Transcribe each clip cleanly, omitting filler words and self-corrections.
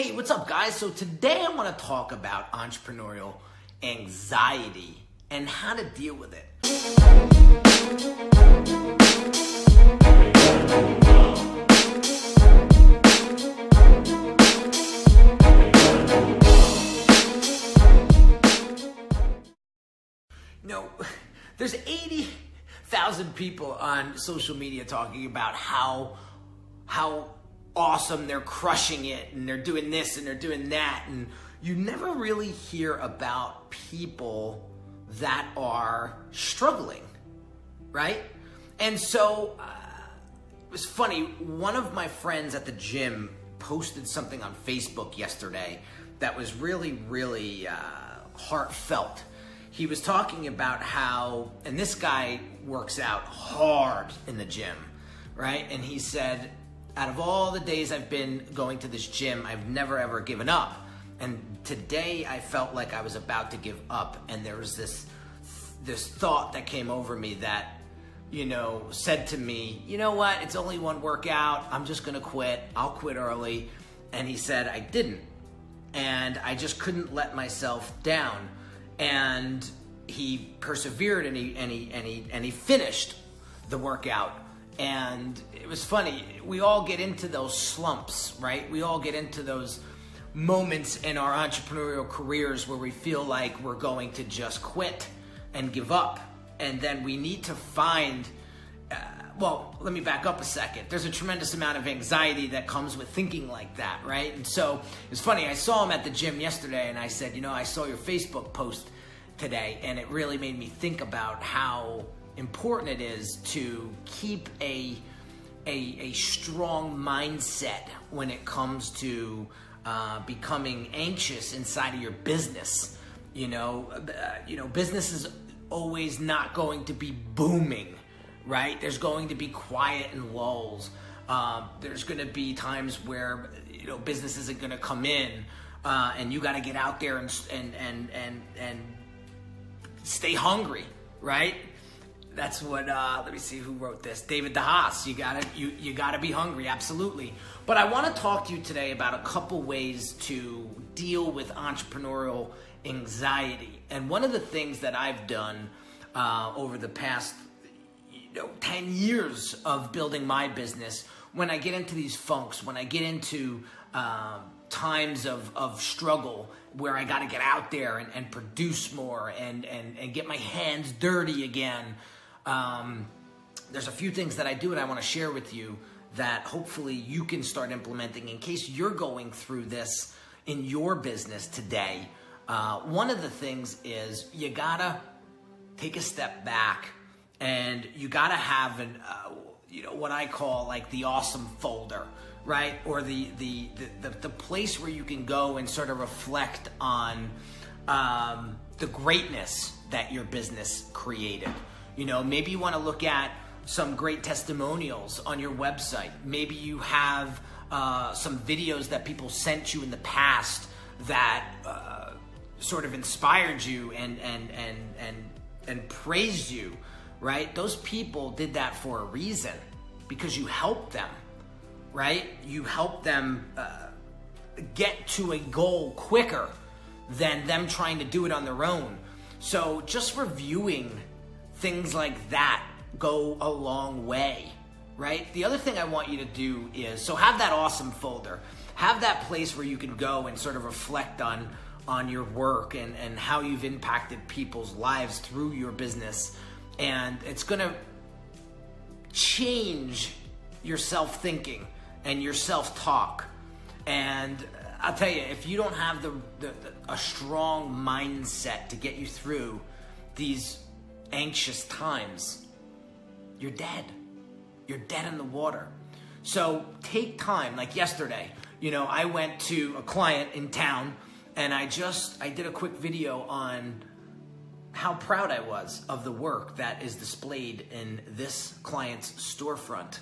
Hey, what's up, guys? So today I want to talk about entrepreneurial anxiety and how to deal with it. There's 80,000 people on social media talking about how awesome they're crushing it and they're doing this and they're doing that, and you never really hear about people that are struggling, right? And so it was funny, one of my friends at the gym posted something on Facebook yesterday that was really heartfelt. He was talking about how, and this guy works out hard in the gym, right? And he said, out of all the days I've been going to this gym, I've never ever given up. And today I felt like I was about to give up. And there was this thought that came over me that, said to me, you know what? It's only one workout. I'm just going to quit. I'll quit early. And he said, I didn't. And I just couldn't let myself down. And he persevered and he finished the workout. And it was funny, we all get into those slumps, right? We all get into those moments in our entrepreneurial careers where we feel like we're going to just quit and give up. And then we need to find, let me back up a second. There's a tremendous amount of anxiety that comes with thinking like that, right? And so it's funny, I saw him at the gym yesterday and I said, I saw your Facebook post today, and it really made me think about how important it is to keep a strong mindset when it comes to becoming anxious inside of your business. Business is always not going to be booming, right? There's going to be quiet and lulls. There's going to be times where business isn't going to come in, and you got to get out there and stay hungry, right? That's what, let me see who wrote this. David DeHaas, you gotta be hungry, absolutely. But I wanna talk to you today about a couple ways to deal with entrepreneurial anxiety. And one of the things that I've done over the past 10 years of building my business, when I get into these funks, when I get into times of struggle where I got to get out there and produce more and get my hands dirty again, there's a few things that I do and I want to share with you that hopefully you can start implementing in case you're going through this in your business today. One of the things is you gotta take a step back and you gotta have what I call like the awesome folder, right? Or the place where you can go and sort of reflect on the greatness that your business created. Maybe you want to look at some great testimonials on your website. Maybe you have some videos that people sent you in the past that sort of inspired you and praised you, right? Those people did that for a reason, because you helped them, right? You helped them get to a goal quicker than them trying to do it on their own. So just reviewing things like that go a long way, right? The other thing I want you to do is, so have that awesome folder. Have that place where you can go and sort of reflect on your work and how you've impacted people's lives through your business. And it's gonna change your self-thinking and your self-talk. And I'll tell you, if you don't have a strong mindset to get you through these anxious times, you're dead. You're dead in the water. So take time, like yesterday, I went to a client in town and I did a quick video on how proud I was of the work that is displayed in this client's storefront,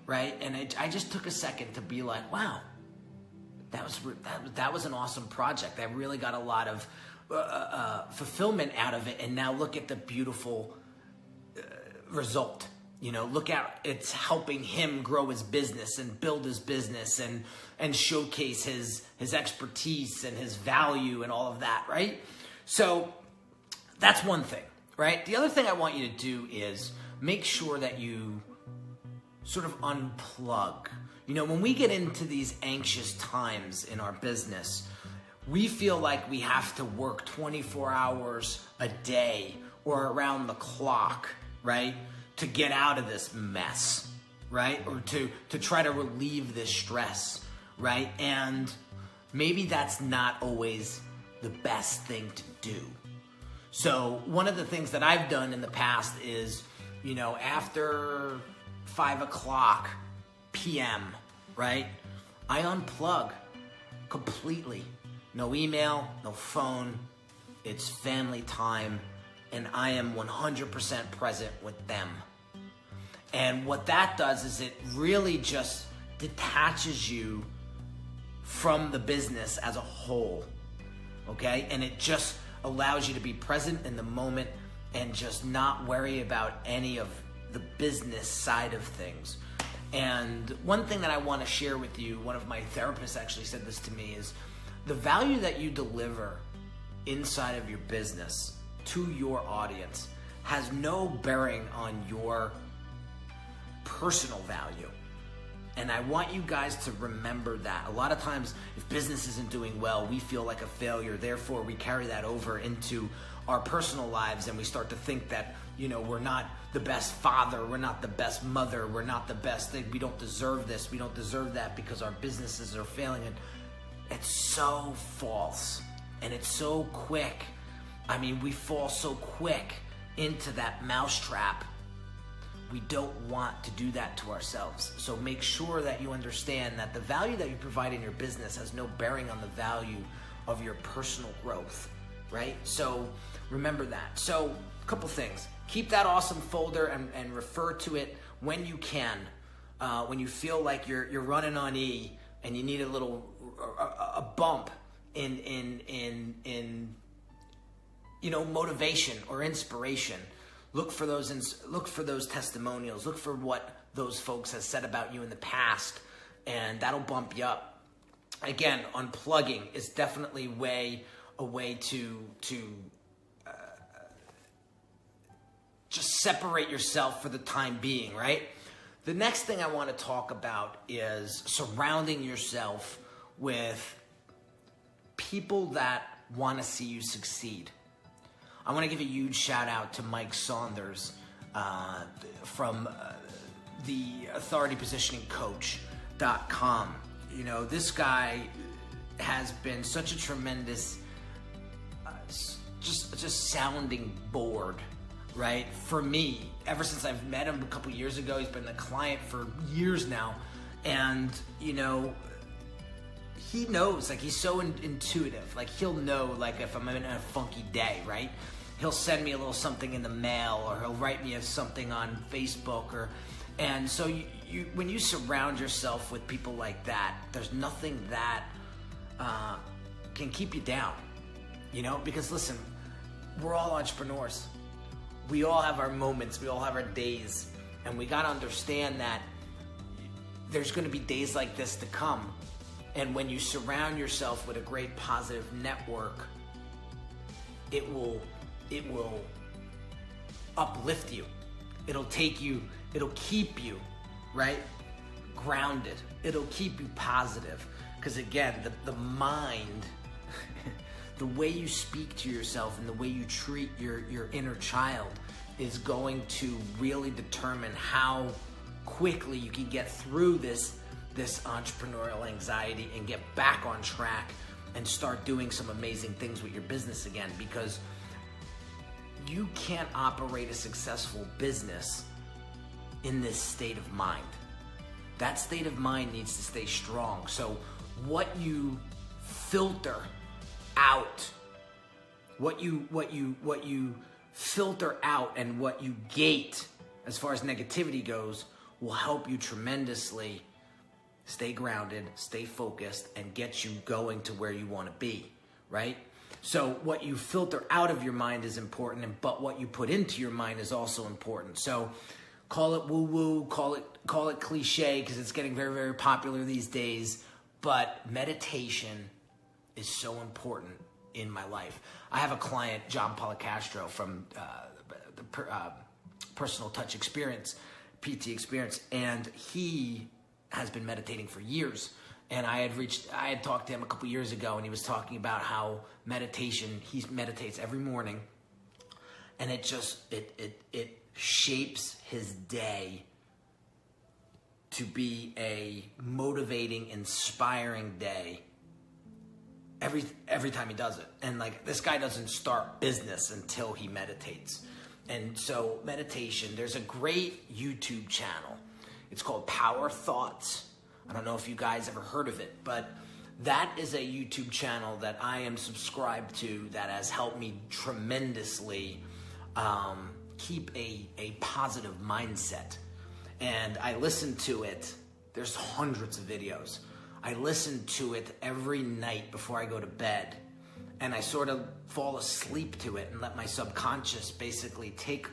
right? And I just took a second to be like, wow, that was an awesome project. I really got a lot of fulfillment out of it. And now look at the beautiful result. Look at it's helping him grow his business and build his business and showcase his expertise and his value and all of that, right? So that's one thing, right? The other thing I want you to do is make sure that you sort of unplug. When we get into these anxious times in our business, we feel like we have to work 24 hours a day or around the clock, right? To get out of this mess, right? Or to try to relieve this stress, right? And maybe that's not always the best thing to do. So one of the things that I've done in the past is, after 5:00 p.m., right? I unplug completely. No email, no phone. It's family time, and I am 100% present with them. And what that does is it really just detaches you from the business as a whole, okay? And it just allows you to be present in the moment and just not worry about any of the business side of things. And one thing that I want to share with you, one of my therapists actually said this to me, is the value that you deliver inside of your business to your audience has no bearing on your personal value. And I want you guys to remember that. A lot of times, if business isn't doing well, we feel like a failure. Therefore, we carry that over into our personal lives, and we start to think that, we're not the best father, we're not the best mother, we're not the best thing, we don't deserve this, we don't deserve that because our businesses are failing. And it's so false, and it's so quick. We fall so quick into that mousetrap. We don't want to do that to ourselves. So make sure that you understand that the value that you provide in your business has no bearing on the value of your personal growth, right? So remember that. So a couple things. Keep that awesome folder and refer to it when you can. When you feel like you're running on E and you need a bump in motivation or inspiration. Look for those testimonials. Look for what those folks have said about you in the past, and that'll bump you up. Again, unplugging is definitely a way to just separate yourself for the time being, right? The next thing I want to talk about is surrounding yourself with people that want to see you succeed. I want to give a huge shout out to Mike Saunders from the authoritypositioningcoach.com. This guy has been such a tremendous just sounding board, right? For me, ever since I've met him a couple years ago, he's been a client for years now. And, he knows, he's so intuitive. He'll know, if I'm in a funky day, right? He'll send me a little something in the mail, or he'll write me something on Facebook, and so you when you surround yourself with people like that, there's nothing that can keep you down, because listen, we're all entrepreneurs. We all have our moments, we all have our days, and we got to understand that there's going to be days like this to come. And when you surround yourself with a great positive network, it will uplift you. It'll keep you, right, grounded. It'll keep you positive. Because again, the mind, the way you speak to yourself and the way you treat your inner child is going to really determine how quickly you can get through this entrepreneurial anxiety and get back on track and start doing some amazing things with your business again, because you can't operate a successful business in this state of mind. That state of mind needs to stay strong. So what you filter out, what you filter out and what you gate as far as negativity goes will help you tremendously stay grounded, stay focused, and get you going to where you want to be, right? So what you filter out of your mind is important, but what you put into your mind is also important. So Call it woo-woo, call it cliche, because it's getting very, very popular these days. But meditation is so important in my life. I have a client, John Policastro, from the Personal Touch Experience, PT Experience, and he has been meditating for years. And I had talked to him a couple years ago, and he was talking about how meditation, he meditates every morning, and it shapes his day to be a motivating, inspiring day every time he does it. And like, this guy doesn't start business until he meditates. And so meditation, there's a great YouTube channel. It's called Power Thoughts. I don't know if you guys ever heard of it, but that is a YouTube channel that I am subscribed to that has helped me tremendously keep a positive mindset. And I listen to it. There's hundreds of videos. I listen to it every night before I go to bed. And I sort of fall asleep to it and let my subconscious basically take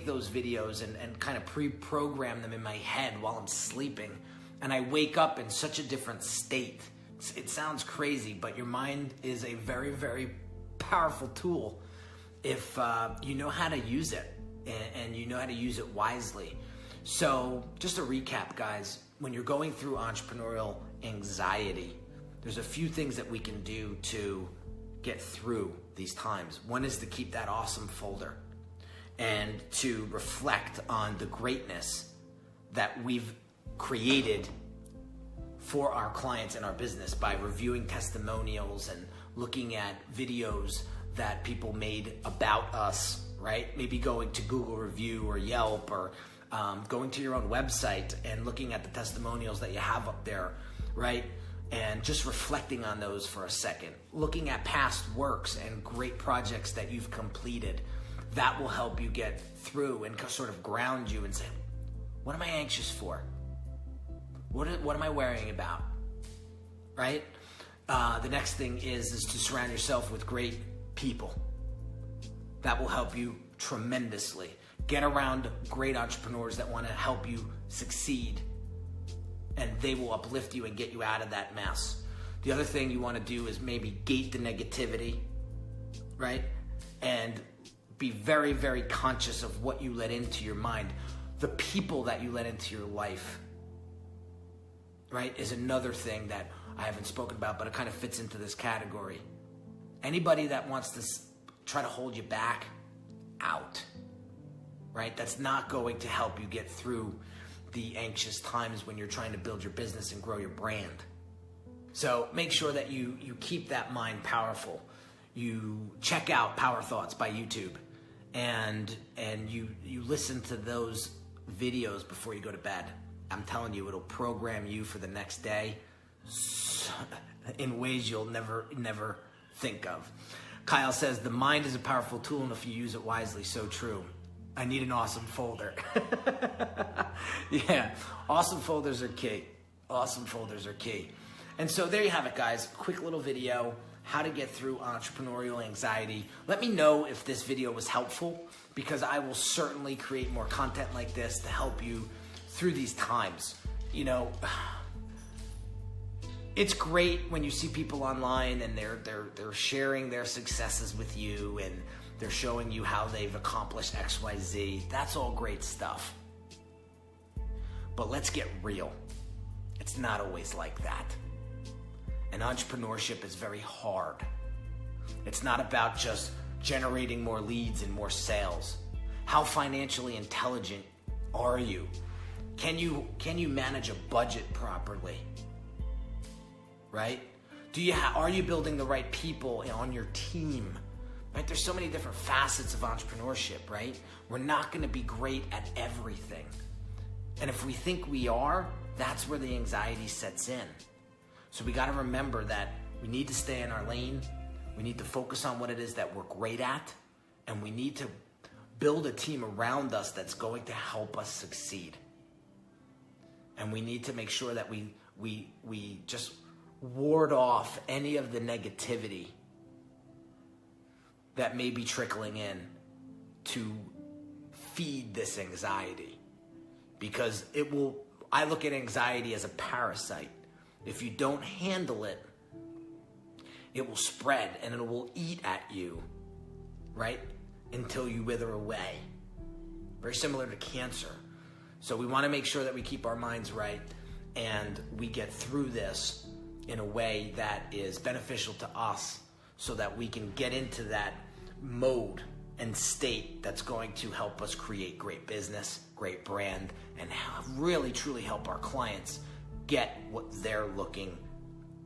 those videos and kind of pre-program them in my head while I'm sleeping. And I wake up in such a different state. It sounds crazy, but your mind is a very, very powerful tool if you know how to use it and you know how to use it wisely. So just to recap, guys, when you're going through entrepreneurial anxiety, there's a few things that we can do to get through these times. One is to keep that awesome folder and to reflect on the greatness that we've created for our clients and our business by reviewing testimonials and looking at videos that people made about us, right? Maybe going to Google Review or Yelp, or going to your own website and looking at the testimonials that you have up there, right? And just reflecting on those for a second. Looking at past works and great projects that you've completed. That will help you get through and sort of ground you and say, what am I anxious for? What am I worrying about, right? The next thing is to surround yourself with great people. That will help you tremendously. Get around great entrepreneurs that want to help you succeed, and they will uplift you and get you out of that mess. The other thing you want to do is maybe gate the negativity, right? And be very, very conscious of what you let into your mind. The people that you let into your life, right, is another thing that I haven't spoken about, but it kind of fits into this category. Anybody that wants to try to hold you back, out, right? That's not going to help you get through the anxious times when you're trying to build your business and grow your brand. So make sure that you keep that mind powerful. You check out Power Thoughts by YouTube, and you listen to those videos before you go to bed. I'm telling you, it'll program you for the next day in ways you'll never think of. Kyle says, the mind is a powerful tool, and if you use it wisely, so true. I need an awesome folder. Yeah, awesome folders are key. Awesome folders are key. And so there you have it, guys. Quick little video, how to get through entrepreneurial anxiety. Let me know if this video was helpful, because I will certainly create more content like this to help you through these times. You know, it's great when you see people online and they're sharing their successes with you, and they're showing you how they've accomplished XYZ. That's all great stuff. But let's get real. It's not always like that. And entrepreneurship is very hard. It's not about just generating more leads and more sales. How financially intelligent are you? Can you manage a budget properly? Right? Are you building the right people on your team? Right? There's so many different facets of entrepreneurship, right? We're not going to be great at everything. And if we think we are, that's where the anxiety sets in. So we got to remember that we need to stay in our lane. We need to focus on what it is that we're great at. And we need to build a team around us that's going to help us succeed. And we need to make sure that we just ward off any of the negativity that may be trickling in to feed this anxiety, because I look at anxiety as a parasite. If you don't handle it, it will spread and it will eat at you, right? Until you wither away. Very similar to cancer. So we want to make sure that we keep our minds right and we get through this in a way that is beneficial to us, so that we can get into that mode and state that's going to help us create great business, great brand, and really truly help our clients get what they're looking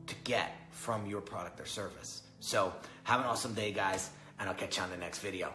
to get from your product or service. So have an awesome day, guys, and I'll catch you on the next video.